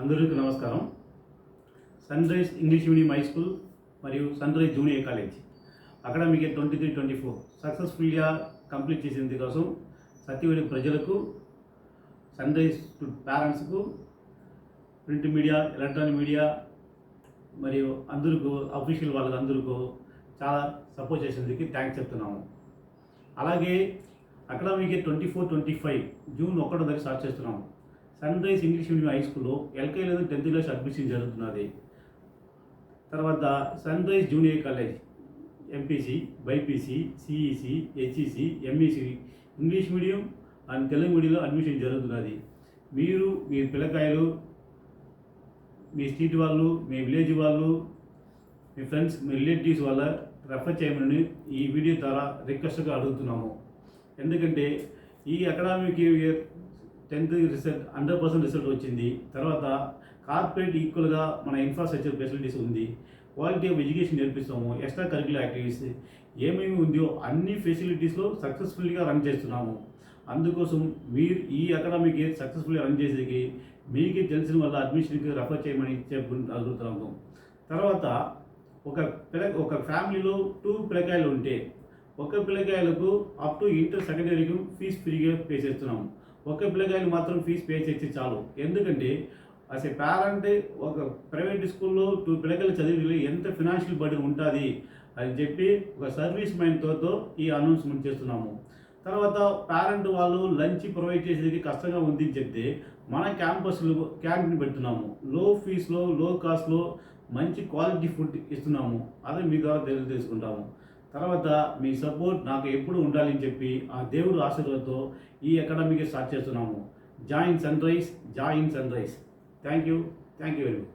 అందరికీ నమస్కారం. Sun rise English medium high school మరియు sun rise junior college academic year 23-24 సక్సెస్ఫుల్గా కంప్లీట్ చేసేందుకు కోసం సత్యవేడి ప్రజలకు, సన్ రైజ్ పేరెంట్స్కు, ప్రింట్ మీడియా, ఎలక్ట్రానిక్ మీడియా మరియు అందరికీ అఫీషియల్ వాళ్ళకి అందరికీ చాలా సపోర్ట్ చేసేందుకు థ్యాంక్స్ చెప్తున్నాము. అలాగే అకాడమిక్ ఇయర్ 24-25 జూన్ 1వ తారీఖు స్టార్ట్ చేస్తున్నాము. Sun rise English medium high స్కూల్లో ఎల్కేజీ లేదా 10th క్లాస్ అడ్మిషన్ జరుగుతున్నది. తర్వాత sun rise junior college MPC, BiPC, CEC, HEC, MEC English medium and Telugu మీడియంలో అడ్మిషన్ జరుగుతున్నది. మీరు మీ పిల్లకాయలు, మీ స్ట్రీట్ వాళ్ళు, మీ విలేజ్ వాళ్ళు, మీ ఫ్రెండ్స్, మీ రిలేటివ్స్ వల్ల రెఫర్ చేయమని ఈ వీడియో ద్వారా రిక్వెస్ట్గా అడుగుతున్నాము. ఎందుకంటే ఈ academic year 10th result 100% result వచ్చింది. తర్వాత కార్పొరేట్ ఈక్వల్గా మన ఇన్ఫ్రాస్ట్రక్చర్ ఫెసిలిటీస్ ఉంది, క్వాలిటీ ఆఫ్ ఎడ్యుకేషన్ నేర్పిస్తాము, ఎక్స్ట్రా కరిక్యులర్ యాక్టివిటీస్ ఏమేమి ఉందో అన్ని ఫెసిలిటీస్లో సక్సెస్ఫుల్గా రన్ చేస్తున్నాము. అందుకోసం మీరు ఈ అకాడమిక్ ఇయర్ సక్సెస్ఫుల్గా రన్ చేసేకి మీకు తెలిసిన వల్ల అడ్మిషన్కి రెఫర్ చేయమని అడుగుతున్నాము. తర్వాత ఒక ఫ్యామిలీలో 2 పిల్లకాయలు ఉంటే ఒక పిల్లకాయలకు అప్ టు ఇంటర్ సెకండరీకి ఫీజు ఫ్రీగా పే చేస్తున్నాము. ఒక పిల్లకాయలు మాత్రం ఫీజు పే చేస్తే చాలు. ఎందుకంటే అస్ ఏ పేరెంట్ ఒక ప్రైవేట్ స్కూల్లో 2 పిల్లకాయలు చదివి ఎంత ఫినాన్షియల్ బర్డెన్ ఉంటుంది అని చెప్పి ఒక సర్వీస్ మైండ్తో ఈ అనౌన్స్మెంట్ చేస్తున్నాము. తర్వాత పేరెంట్ వాళ్ళు లంచ్ ప్రొవైడ్ చేసేది కష్టంగా ఉంది అని చెప్తే మన క్యాంపస్లో క్యాంటీన్ పెడుతున్నాము. లో ఫీజులో, లో కాస్ట్లో మంచి క్వాలిటీ ఫుడ్ ఇస్తున్నాము. అదే మీ ద్వారా తెలుసుకుంటాము. తర్వాత మీ సపోర్ట్ నాకు ఎప్పుడు ఉండాలని చెప్పి ఆ దేవుడు ఆశీర్వాదంతో ఈ అకాడమీకి స్టార్ట్ చేస్తున్నాము. Join Sunrise, join Sunrise. Thank you very much.